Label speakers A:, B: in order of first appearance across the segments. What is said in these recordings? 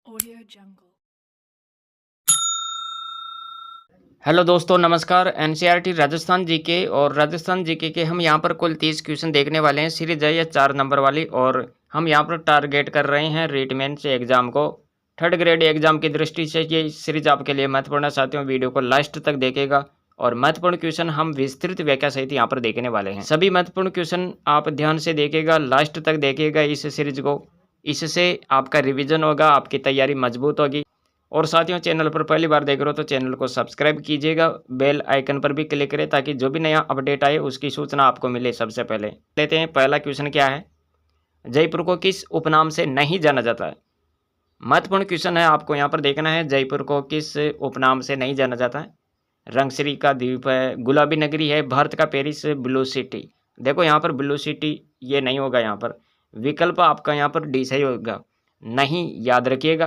A: Audio Jungle.
B: Hello दोस्तों, नमस्कार। NCERT Rajasthan GK और राजस्थान जीके के हम यहाँ पर कुल 30 क्वेश्चन देखने वाले हैं। सीरीज है ये 4 नंबर वाली और हम यहाँ पर टारगेट कर रहे हैं रीटमेन से एग्जाम को। थर्ड ग्रेड एग्जाम की दृष्टि से ये सीरीज आपके लिए महत्वपूर्ण है साथियों। वीडियो को लास्ट तक देखेगा और महत्वपूर्ण क्वेश्चन हम विस्तृत व्याख्या सहित यहाँ पर देखने वाले हैं। सभी महत्वपूर्ण क्वेश्चन आप ध्यान से देखेगा, लास्ट तक देखेगा इस सीरीज को। इससे आपका रिविजन होगा, आपकी तैयारी मजबूत होगी। और साथियों, चैनल पर पहली बार देख रहे हो तो चैनल को सब्सक्राइब कीजिएगा, बेल आइकन पर भी क्लिक करें ताकि जो भी नया अपडेट आए उसकी सूचना आपको मिले सबसे पहले। लेते हैं पहला क्वेश्चन क्या है। जयपुर को किस उपनाम से नहीं जाना जाता है? महत्वपूर्ण क्वेश्चन है, आपको यहाँ पर देखना है। जयपुर को किस उपनाम से नहीं जाना जाता है? रंगश्री का द्वीप है, गुलाबी नगरी है, भारत का पेरिस, ब्लू सिटी। देखो यहाँ पर ब्लू सिटी ये नहीं होगा, यहाँ पर विकल्प आपका यहाँ पर डी सही होगा। नहीं, याद रखिएगा,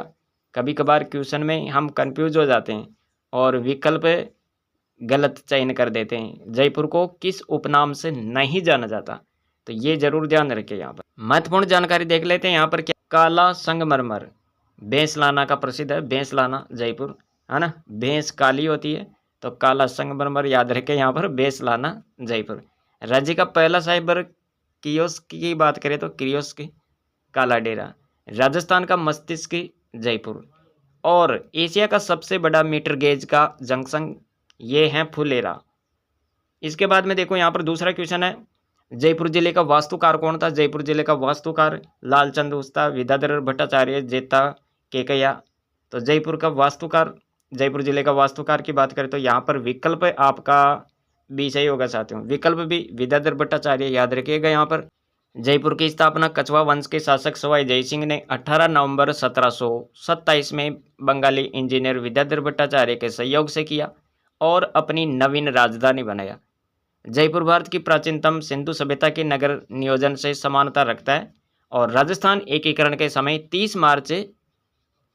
B: कभी कभार क्वेश्चन में हम कंफ्यूज हो जाते हैं और विकल्प गलत चयन कर देते हैं। जयपुर को किस उपनाम से नहीं जाना जाता, तो ये जरूर ध्यान रखें। यहाँ पर महत्वपूर्ण जानकारी देख लेते हैं। यहाँ पर क्या, काला संगमरमर भैंसलाना का प्रसिद्ध है। भैंसलाना जयपुर है ना, भैंस काली होती है तो काला संगमरमर याद रखें। यहाँ पर भैंसलाना जयपुर। राज्य का पहला साइबर कियोस्क की बात करें तो कियोस्क काला डेरा। राजस्थान का मस्तिष्क जयपुर। और एशिया का सबसे बड़ा मीटर गेज का जंक्शन ये है फुलेरा। इसके बाद में देखो यहाँ पर दूसरा क्वेश्चन है। जयपुर जिले का वास्तुकार कौन था? जयपुर जिले का वास्तुकार लालचंद उस्ता, विद्याधर भट्टाचार्य, जेता केकैया। तो जयपुर का वास्तुकार, जयपुर जिले का वास्तुकार की बात करें तो यहाँ पर विकल्प आपका भी सही होगा साथियों। विकल्प भी विद्याधर भट्टाचार्य याद रखिएगा। यहाँ पर जयपुर की स्थापना कछवा वंश के शासक सवाई जयसिंह ने 18 नवंबर 1727 में बंगाली इंजीनियर विद्याधर भट्टाचार्य के सहयोग से किया और अपनी नवीन राजधानी बनाया। जयपुर भारत की प्राचीनतम सिंधु सभ्यता के नगर नियोजन से समानता रखता है और राजस्थान एकीकरण के समय 30 मार्च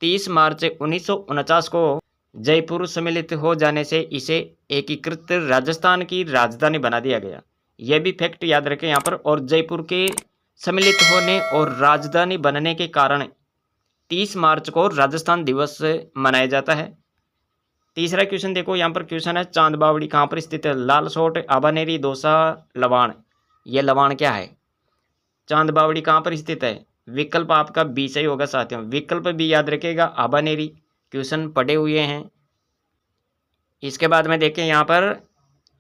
B: 1949 को जयपुर सम्मिलित हो जाने से इसे एकीकृत राजस्थान की राजधानी बना दिया गया। यह भी फैक्ट याद रखें यहाँ पर। और जयपुर के सम्मिलित होने और राजधानी बनने के कारण 30 मार्च को राजस्थान दिवस मनाया जाता है। तीसरा क्वेश्चन देखो, यहाँ पर क्वेश्चन है चांद बावड़ी कहाँ पर स्थित है? लालसोट, आबानेरी, दौसा, लवाण। ये लवाण क्या है? चांद बावड़ी कहाँ पर स्थित है? विकल्प आपका बी सही होगा साथियों। विकल्प भी याद रखेगा, आबानेरी। क्वेश्चन पढ़े हुए हैं। इसके बाद में देखें यहाँ पर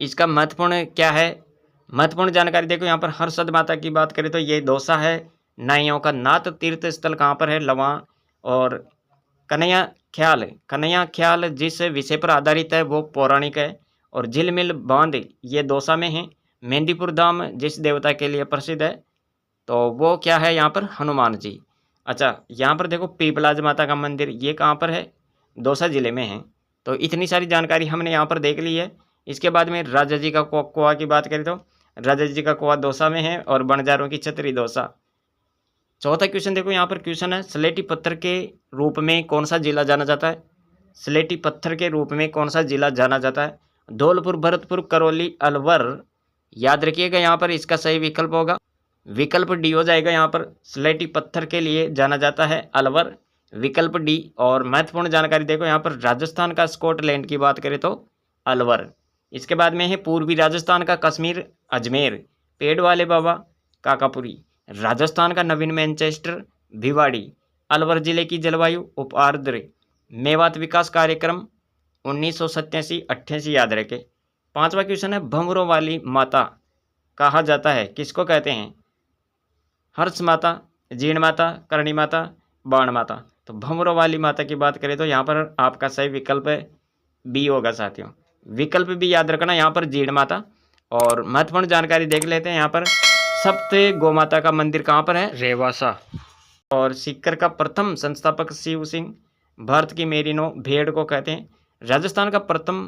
B: इसका महत्वपूर्ण क्या है। महत्वपूर्ण जानकारी देखो यहाँ पर हर्षद माता की बात करें तो ये दौसा है। नाइयों का नाथ तीर्थ स्थल कहाँ पर है? लवाण। और कन्हैया ख्याल जिस विषय पर आधारित है वो पौराणिक है। और झिलमिल बांध ये दौसा में है। मेहंदीपुर धाम जिस देवता के लिए प्रसिद्ध है तो वो क्या है? यहाँ पर हनुमान जी। अच्छा, यहाँ पर देखो पीपलाज माता का मंदिर ये कहाँ पर है? दौसा जिले में है। तो इतनी सारी जानकारी हमने यहाँ पर देख ली है। इसके बाद में राजा जी का कुआ की बात करें तो राजा जी का कुआ दौसा में है और बंजारों की छतरी दौसा। चौथा क्वेश्चन देखो यहाँ पर क्वेश्चन है स्लेटी पत्थर के रूप में कौन सा जिला जाना जाता है? स्लेटी पत्थर के रूप में कौन सा जिला जाना जाता है? धौलपुर, भरतपुर, करौली, अलवर। याद रखिएगा यहाँ पर इसका सही विकल्प होगा, विकल्प डी हो जाएगा। यहाँ पर स्लेटी पत्थर के लिए जाना जाता है अलवर, विकल्प डी। और महत्वपूर्ण जानकारी देखो यहाँ पर राजस्थान का स्कॉटलैंड की बात करें तो अलवर। इसके बाद में है पूर्वी राजस्थान का कश्मीर अजमेर, पेड़ वाले बाबा काकापुरी। राजस्थान का नवीन मैनचेस्टर भिवाड़ी। अलवर जिले की जलवायु उप आर्द्र। मेवात विकास कार्यक्रम 1987-88 याद रखें। पांचवा क्वेश्चन है भंवरों वाली माता कहा जाता है, किसको कहते हैं? हर्ष माता, जीर्ण माता, करणी माता, बाण माता। तो भंवरों वाली माता की बात करें तो यहाँ पर आपका सही विकल्प बी होगा साथियों। विकल्प भी याद रखना यहाँ पर जीर्ण माता। और महत्वपूर्ण जानकारी देख लेते हैं यहाँ पर सप्त गोमाता का मंदिर कहाँ पर है? रेवासा। और सीकर का प्रथम संस्थापक शिव सिंह। भारत की मेरिनो भेड़ को कहते हैं। राजस्थान का प्रथम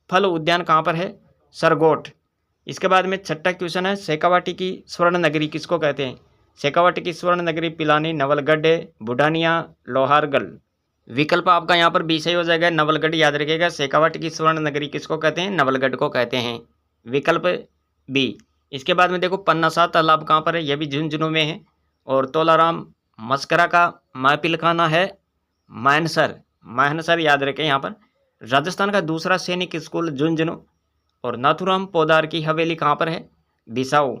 B: फल उद्यान कहाँ पर है? सरगोट। इसके बाद में छठा क्वेश्चन है शेखावाटी की स्वर्ण नगरी किसको कहते हैं? शेखावाटी की स्वर्ण नगरी पिलानी, नवलगढ़, बुढ़ानिया, लोहारगढ़। विकल्प आपका यहाँ पर बी सही हो जाएगा, नवलगढ़। याद रखिएगा शेखावाटी की स्वर्ण नगरी किसको कहते हैं? नवलगढ़ को कहते हैं, विकल्प बी। इसके बाद में देखो पन्नासा तालाब कहाँ पर है? यह भी झुंझुनू में है। और तोलाराम मस्करा का महफिल खाना है मानसर, मानसर याद रखें यहाँ पर। राजस्थान का दूसरा सैनिक स्कूल झुंझुनू। और नाथूराम पोद्दार की हवेली कहाँ पर है? बिसाऊ।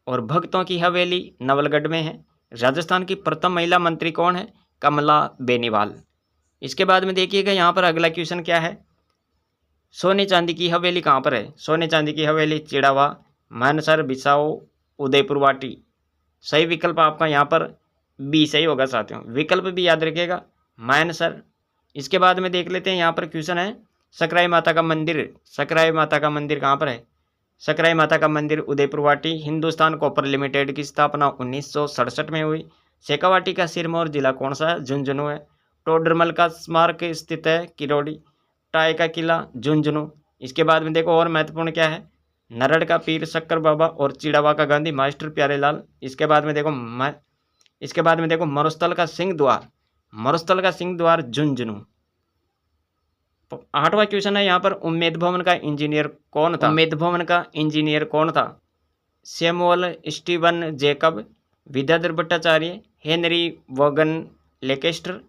B: और भक्तों की हवेली नवलगढ़ में है। राजस्थान की प्रथम महिला मंत्री कौन है? कमला बेनीवाल। इसके बाद में देखिएगा यहाँ पर अगला क्वेश्चन क्या है, सोने चांदी की हवेली कहाँ पर है? सोने चांदी की हवेली चिड़ावा, मानसर, बिसाऊ, उदयपुर वाटी। सही विकल्प आपका यहाँ पर बी सही होगा साथियों, विकल्प भी याद रखिएगा, मानसर। इसके बाद में देख लेते हैं यहाँ पर क्वेश्चन है, सकराई माता का मंदिर, सकराई माता का मंदिर कहाँ पर है? सकराई माता का मंदिर उदयपुर वाटी। हिंदुस्तान कॉपर लिमिटेड की स्थापना 1967 में हुई। शेखावाटी का सिरमौर जिला कौन सा है? झुंझुनू है। टोडरमल का स्मारक स्थित है किरोड़ी। टाई का किला झुंझुनू। इसके बाद में देखो और महत्वपूर्ण क्या है, नरड़ का पीर शक्कर बाबा और चिड़ावा का गांधी मास्टर प्यारेलाल। इसके बाद में देखो मरुस्थल का सिंह द्वार, मरुस्थल का सिंह द्वार झुंझुनू। 8वां क्वेश्चन है यहाँ पर, उम्मेद भवन का इंजीनियर कौन था? उम्मेद भवन का इंजीनियर कौन था? Samuel Steven Jacob, Vidyadhar Bhattacharya, Henry Vaughan Lanchester,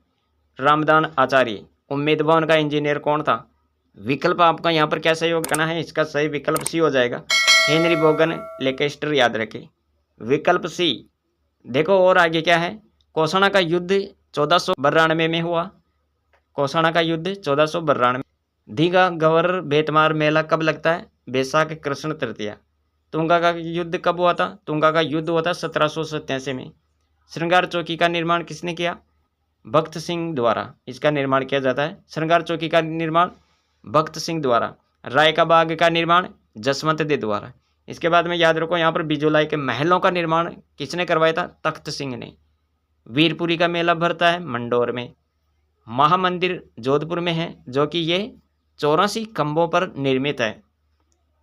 B: Ramdan Acharya. Ummed Bhawan का इंजीनियर कौन था? विकल्प आपका यहाँ पर क्या सही करना है? इसका सही विकल्प सी हो जाएगा, हेनरी वोगन लेकेस्टर याद रखें, विकल्प सी। देखो और आगे क्या है, कोसना का युद्ध 1492 में हुआ। कोसना का युद्ध 1492। दीघा गवर बेतमार मेला कब लगता है? बैसाख कृष्ण तृतीया। तुंगा का युद्ध कब हुआ था? तुंगा का युद्ध हुआ था 1787 में। श्रृंगार चौकी का निर्माण किसने किया? भक्त सिंह द्वारा इसका निर्माण किया जाता है। श्रृंगार चौकी का निर्माण भक्त सिंह द्वारा। राय का बाग का निर्माण जसवंत दे द्वारा। इसके बाद में याद रखो यहाँ पर बिजोलाई के महलों का निर्माण किसने करवाया था? तख्त सिंह ने। वीरपुरी का मेला भरता है मंडोर में। महामंदिर जोधपुर में है, जो कि ये 84 खंभों पर निर्मित है।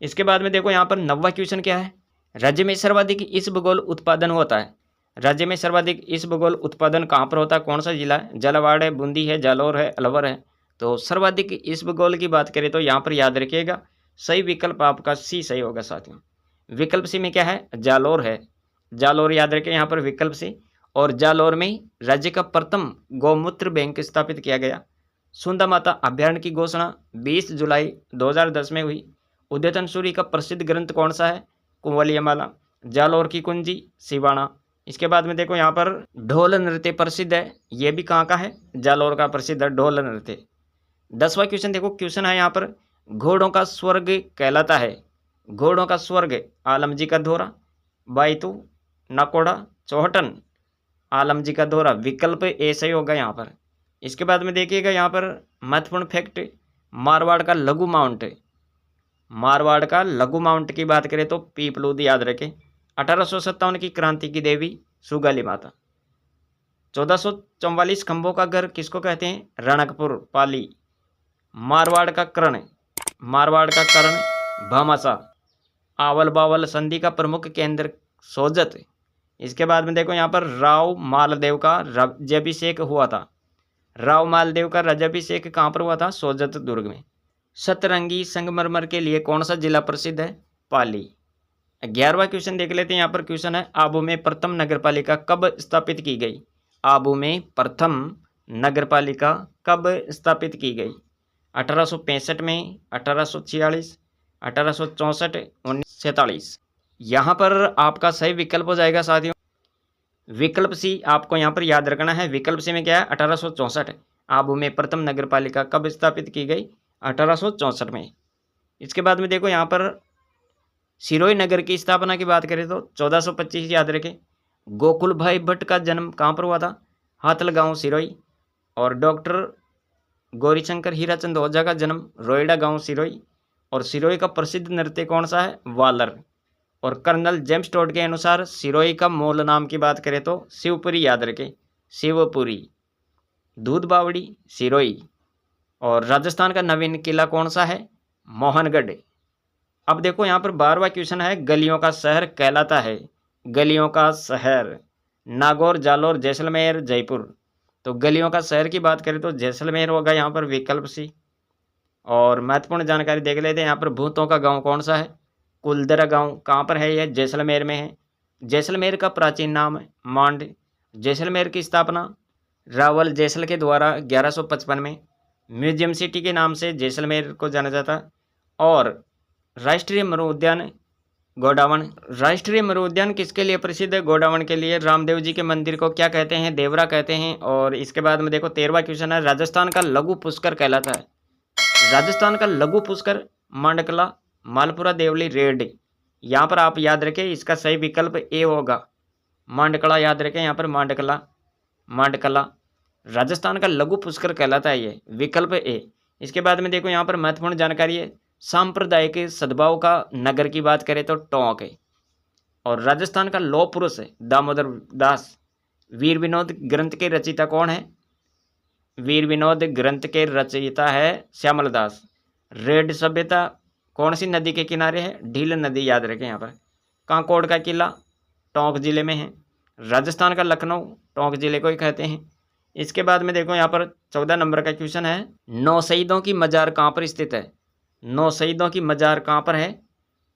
B: इसके बाद में देखो यहाँ पर 9वां क्वेश्चन क्या है, राज्य में सर्वाधिक इसबगोल उत्पादन होता है। राज्य में सर्वाधिक इसबगोल उत्पादन कहाँ पर होता है? कौन सा जिला है? झालावाड़ है, बूंदी है, जालौर है, अलवर है। तो सर्वाधिक इसबगोल की बात करें तो यहाँ पर याद रखिएगा, सही विकल्प आपका सी सही होगा साथियों। विकल्प सी में क्या है? जालौर है। जालौर याद रखें यहाँ पर विकल्प सी। और जालौर में राज्य का प्रथम गौमूत्र बैंक स्थापित किया गया। सुंदा माता अभ्यारण्य की घोषणा 20 जुलाई 2010 में हुई। उदयतन सूरी का प्रसिद्ध ग्रंथ कौन सा है? कुंवलियामाला। जालौर की कुंजी सिवाना। इसके बाद में देखो यहाँ पर ढोल नृत्य प्रसिद्ध है, ये भी कहाँ का है? जालौर का प्रसिद्ध है ढोल नृत्य। 10वां क्वेश्चन देखो, क्वेश्चन है यहाँ पर, घोड़ों का स्वर्ग कहलाता है। घोड़ों का स्वर्ग आलमजी का धोरा, बायतू, नाकोड़ा, चौहटन। आलमजी का धोरा, विकल्प ए सही होगा यहाँ पर। इसके बाद में देखिएगा यहाँ पर महत्वपूर्ण फैक्ट, मारवाड़ का लघु माउंट, मारवाड़ का लघु माउंट की बात करें तो पीपलूद याद रखें। 1857 की क्रांति की देवी सुगाली माता। 1444 खंभों का घर किसको कहते हैं? रणकपुर पाली। मारवाड़ का कर्ण, मारवाड़ का कर्ण भामाशाह। आवल बावल संधि का प्रमुख केंद्र सोजत। इसके बाद में देखो यहाँ पर राव मालदेव का राज्याभिषेक हुआ था। राव मालदेव का राज्याभिषेक कहाँ पर हुआ था? सोजत दुर्ग में। सतरंगी संगमरमर के लिए कौन सा जिला प्रसिद्ध है? पाली। 11वां क्वेश्चन देख लेते हैं। यहाँ पर क्वेश्चन है, आबू में प्रथम नगरपालिका कब स्थापित की गई? आबू में प्रथम नगरपालिका कब स्थापित की गई? 1865 में, 1846, 1864, 1947। यहाँ पर आपका सही विकल्प हो जाएगा साथियों, विकल्प सी आपको यहाँ पर याद रखना है। विकल्प सी में क्या है? 1864। आबू में प्रथम नगरपालिका कब स्थापित की गई? 1864 में। इसके बाद में देखो यहाँ पर सिरोही नगर की स्थापना की बात करें तो 1425 याद रखें। गोकुल भाई भट्ट का जन्म कहाँ पर हुआ था? हाथल गांव सिरोही। और डॉक्टर गौरीशंकर हीराचंद ओझा का जन्म रोइडा गांव सिरोही। और सिरोही का प्रसिद्ध नृत्य कौन सा है? वालर। और कर्नल जेम्स टोड के अनुसार सिरोही का मूल नाम की बात करें तो शिवपुरी याद रखें, शिवपुरी। दूध बावड़ी सिरोही। और राजस्थान का नवीन किला कौन सा है? मोहनगढ़। अब देखो यहाँ पर 12वां क्वेश्चन है, गलियों का शहर कहलाता है। गलियों का शहर नागौर, जालौर, जैसलमेर, जयपुर। तो गलियों का शहर की बात करें तो जैसलमेर होगा यहाँ पर विकल्प सी। और महत्वपूर्ण जानकारी देख लेते हैं यहाँ पर, भूतों का गांव कौन सा है? कुलदरा गांव। कहाँ पर है? यह जैसलमेर में है। जैसलमेर का प्राचीन नाम मांड। जैसलमेर की स्थापना रावल जैसल के द्वारा 1155 में। म्यूजियम सिटी के नाम से जैसलमेर को जाना जाता। और राष्ट्रीय मरु उद्यान गोडावण। राष्ट्रीय मरु उद्यान किसके लिए प्रसिद्ध है? गोडावण के लिए। रामदेव जी के मंदिर को क्या कहते हैं? देवरा कहते हैं। और इसके बाद में देखो 13वां क्वेश्चन है, राजस्थान का लघु पुष्कर कहलाता है। राजस्थान का लघु पुष्कर मांडकला, मालपुरा, देवली, रेड। यहाँ पर आप याद रखें, इसका सही विकल्प ए होगा, मांडकला। याद रखें यहाँ पर मांडकला, मांडकला राजस्थान का लघु पुष्कर कहलाता है, ये विकल्प ए। इसके बाद में देखो यहाँ पर महत्वपूर्ण जानकारी है, सांप्रदायिक सद्भाव का नगर की बात करें तो टोंक है। और राजस्थान का लौह पुरुष है दामोदर दास। वीर विनोद ग्रंथ के रचयिता कौन है? वीर विनोद ग्रंथ के रचयिता है श्यामल दास। रेड सभ्यता कौन सी नदी के किनारे है? ढील नदी। याद रखें यहाँ पर। कांकोड़ का किला टोंक जिले में है। राजस्थान का लखनऊ टोंक जिले को ही कहते हैं। इसके बाद में देखो यहाँ पर 14 नंबर का क्वेश्चन है, 9 शहीदों की मजार कहाँ पर स्थित है? 9 शहीदों की मजार कहाँ पर है?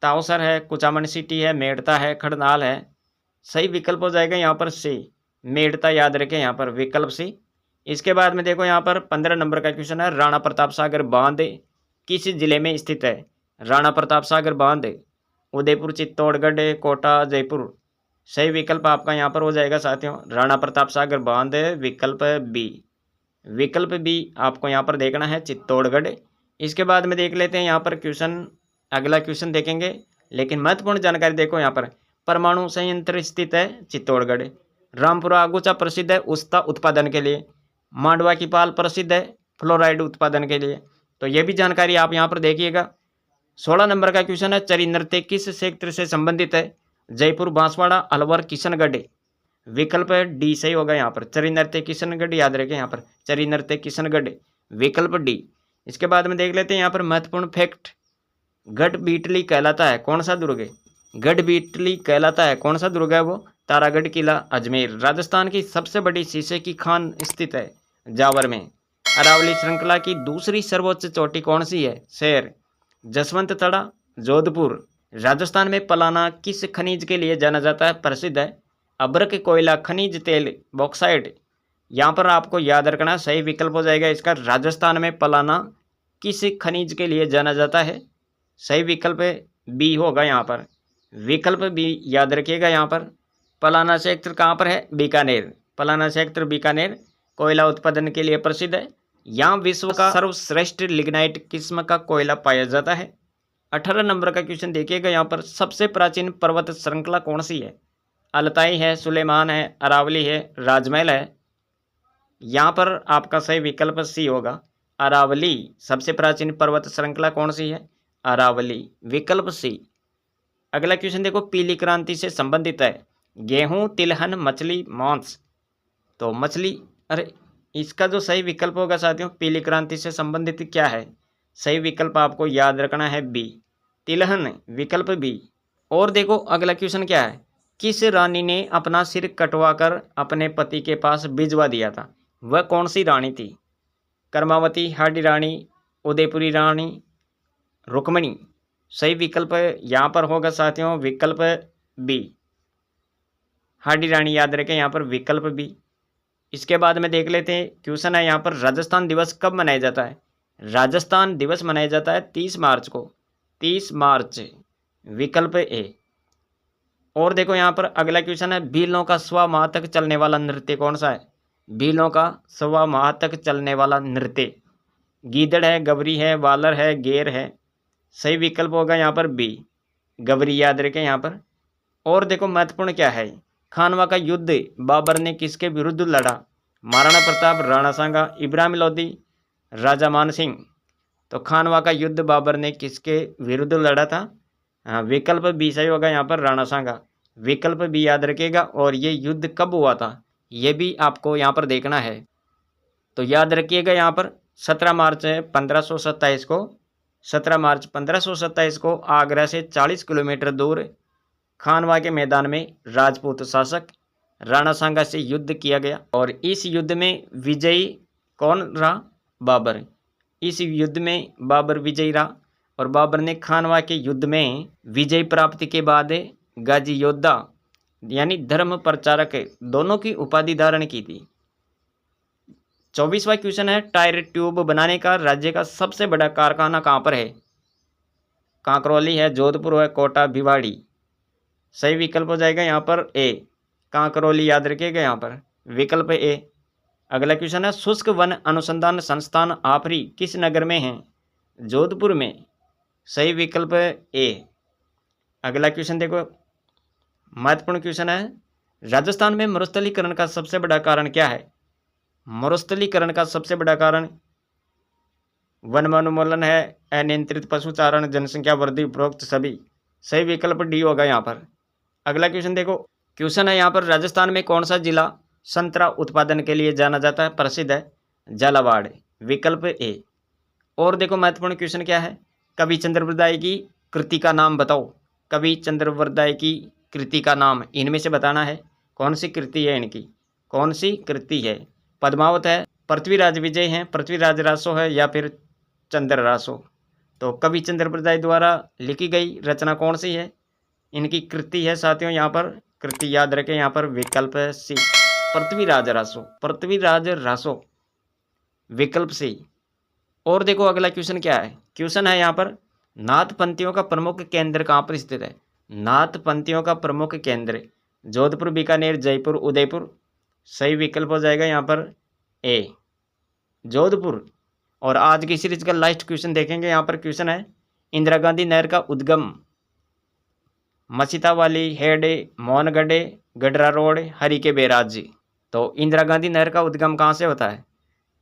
B: तावसर है, कुचामन सिटी है, मेड़ता है, खड़नाल है। सही विकल्प हो जाएगा यहाँ पर सी, मेड़ता। याद रखें यहाँ पर विकल्प सी। इसके बाद में देखो यहाँ पर 15 नंबर का क्वेश्चन है, राणा प्रताप सागर बांध किस जिले में स्थित है? राणा प्रताप सागर बांध उदयपुर, चित्तौड़गढ़, कोटा, जयपुर। सही विकल्प आपका यहाँ पर हो जाएगा साथियों, राणा प्रताप सागर बांध, विकल्प बी। विकल्प बी आपको यहाँ पर देखना है, चित्तौड़गढ़। इसके बाद में देख लेते हैं यहाँ पर क्वेश्चन, अगला क्वेश्चन देखेंगे, लेकिन महत्वपूर्ण जानकारी देखो यहाँ पर। परमाणु संयंत्र स्थित है चित्तौड़गढ़। रामपुरा अगुचा प्रसिद्ध है उस्ता उत्पादन के लिए। मांडवा की पाल प्रसिद्ध है फ्लोराइड उत्पादन के लिए। तो ये भी जानकारी आप यहाँ पर देखिएगा। 16 नंबर का क्वेश्चन है, चरी नृत्य किस क्षेत्र से संबंधित है? जयपुर, बांसवाड़ा, अलवर, किशनगढ़। विकल्प डी सही होगा यहाँ पर, चरी नृत्य किशनगढ़। याद रखें यहाँ पर चरी नृत्य किशनगढ़, विकल्प डी। इसके बाद में देख लेते हैं यहाँ पर महत्वपूर्ण फैक्ट, गढ़ बीटली कहलाता है कौन सा दुर्ग? गढ़ बीटली कहलाता है कौन सा दुर्ग है? वो तारागढ़ किला, अजमेर। राजस्थान की सबसे बड़ी शीशे की खान स्थित है जावर में। अरावली श्रृंखला की दूसरी सर्वोच्च चोटी कौन सी है? शेर, जसवंत तड़ा, जोधपुर। राजस्थान में पलाना किस खनिज के लिए जाना जाता है? प्रसिद्ध है अब्रक कोयला, खनिज तेल, बॉक्साइट। यहाँ पर आपको याद रखना, सही विकल्प हो जाएगा इसका, राजस्थान में पलाना किस खनिज के लिए जाना जाता है? सही विकल्प बी होगा यहाँ पर, विकल्प बी। याद रखिएगा यहाँ पर। पलाना क्षेत्र कहाँ पर है? बीकानेर। पलाना क्षेत्र बीकानेर कोयला उत्पादन के लिए प्रसिद्ध है। यहाँ विश्व का सर्वश्रेष्ठ लिग्नाइट किस्म का कोयला पाया जाता है। 18 नंबर का क्वेश्चन देखिएगा यहाँ पर, सबसे प्राचीन पर्वत श्रृंखला कौन सी है? अलताई है, सुलेमान है, अरावली है, राजमहल है। यहाँ पर आपका सही विकल्प सी होगा, अरावली। सबसे प्राचीन पर्वत श्रृंखला कौन सी है? अरावली, विकल्प सी। अगला क्वेश्चन देखो, पीली क्रांति से संबंधित है, गेहूं, तिलहन, मछली, मांस। तो मछली, अरे इसका जो सही विकल्प होगा साथियों, पीली क्रांति से संबंधित क्या है? सही विकल्प आपको याद रखना है बी, तिलहन, विकल्प बी। और देखो अगला क्वेश्चन क्या है, किस रानी ने अपना सिर कटवाकर अपने पति के पास भिजवा दिया था? वह कौन सी रानी थी? कर्मावती, हाडी रानी, उदयपुरी रानी, रुक्मणी। सही विकल्प यहाँ पर होगा साथियों, विकल्प बी, हाडी रानी। याद रखें यहाँ पर विकल्प बी। इसके बाद में देख लेते हैं क्वेश्चन है यहाँ पर, राजस्थान दिवस कब मनाया जाता है? राजस्थान दिवस मनाया जाता है 30 मार्च को, 30 मार्च, विकल्प ए। और देखो यहाँ पर अगला क्वेश्चन है, भीलों का 1.25 माह तक चलने वाला नृत्य कौन सा है? भीलों का 1.25 माह तक चलने वाला नृत्य, गीदड़ है, गवरी है, वालर है, गेर है। सही विकल्प होगा यहाँ पर बी, गवरी। याद रखें यहाँ पर। और देखो महत्वपूर्ण क्या है, खानवा का युद्ध बाबर ने किसके विरुद्ध लड़ा? महाराणा प्रताप, राणा सांगा, इब्राहिम लोदी, राजा मान सिंह। तो खानवा का युद्ध बाबर ने किसके विरुद्ध लड़ा था? हाँ, विकल्प बी सही होगा यहाँ पर, राणा सांगा, विकल्प बी। याद रखिएगा। और ये युद्ध कब हुआ था ये भी आपको यहाँ पर देखना है। तो याद रखिएगा यहाँ पर 17 मार्च 1527 को, 17 मार्च 1527 को आगरा से 40 किलोमीटर दूर खानवा के मैदान में राजपूत शासक राणा सांगा से युद्ध किया गया। और इस युद्ध में विजयी कौन रहा? बाबर। इस युद्ध में बाबर विजयी रहा। और बाबर ने खानवा के युद्ध में विजय प्राप्ति के बाद गाजी योद्धा यानी धर्म प्रचारक दोनों की उपाधि धारण की थी। 24वां क्वेश्चन है, टायर ट्यूब बनाने का राज्य का सबसे बड़ा कारखाना कहाँ पर है? कांकरौली है, जोधपुर है, कोटा, भिवाड़ी। सही विकल्प हो जाएगा यहाँ पर ए, कांकरौली। याद रखिएगा यहाँ पर विकल्प ए। अगला क्वेश्चन है, शुष्क वन अनुसंधान संस्थान आफरी किस नगर में है? जोधपुर में। सही विकल्प ए। अगला क्वेश्चन देखो, महत्वपूर्ण क्वेश्चन है, राजस्थान में मरुस्थलीकरण का सबसे बड़ा कारण क्या है? मरुस्थलीकरण का सबसे बड़ा कारण वन वनोन्मूलन है, अनियंत्रित पशुचारण, जनसंख्या वृद्धि, उपरोक्त सभी। सही विकल्प डी होगा यहाँ पर। अगला क्वेश्चन देखो, क्वेश्चन है यहाँ पर, राजस्थान में कौन सा जिला संतरा उत्पादन के लिए जाना जाता है, प्रसिद्ध है? झालावाड़। विकल्प ए। और देखो महत्वपूर्ण क्वेश्चन क्या है, कवि चंद्रवरदाई की कृति का नाम बताओ। कवि चंद्रवरदाई की कृति का नाम इनमें से बताना है, कौन सी कृति है इनकी, कौन सी कृति है? पद्मावत है, पृथ्वीराज विजय है, पृथ्वीराज रासो है, या फिर चंद्र रासो। तो कवि चंद्रवरदाई द्वारा लिखी गई रचना कौन सी है? इनकी कृति है साथियों यहाँ पर, कृति याद रखें यहाँ पर, विकल्प सी, पृथ्वीराज रासो। पृथ्वीराज रासो, विकल्प सी। और देखो अगला क्वेश्चन क्या है, क्वेश्चन है यहाँ पर, नाथ पंथियों का प्रमुख केंद्र कहाँ पर स्थित है? नाथ पंथियों का प्रमुख केंद्र जोधपुर, बीकानेर, जयपुर, उदयपुर। सही विकल्प हो जाएगा यहाँ पर ए, जोधपुर। और आज की सीरीज का लास्ट क्वेश्चन देखेंगे। यहाँ पर क्वेश्चन है, इंदिरा गांधी नहर का उद्गम मसीतावाली, हेडे, मोहनगढ़े, गडरा रोड, हरी के बैराज। तो इंदिरा गांधी नहर का उद्गम कहाँ से होता है?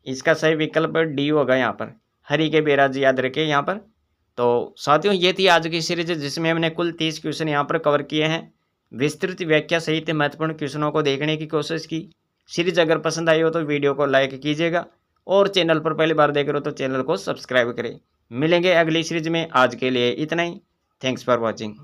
B: इसका सही विकल्प डी होगा यहाँ पर, हरी के बैराज। याद रखें यहाँ पर। तो साथियों ये थी आज की सीरीज जिसमें हमने कुल 30 क्वेश्चन यहाँ पर कवर किए हैं। विस्तृत व्याख्या सहित महत्वपूर्ण क्वेश्चनों को देखने की कोशिश की। सीरीज अगर पसंद आई हो तो वीडियो को लाइक कीजिएगा, और चैनल पर पहली बार देख रहे हो तो चैनल को सब्सक्राइब करें। मिलेंगे अगली सीरीज में, आज के लिए इतना ही। Thanks for watching.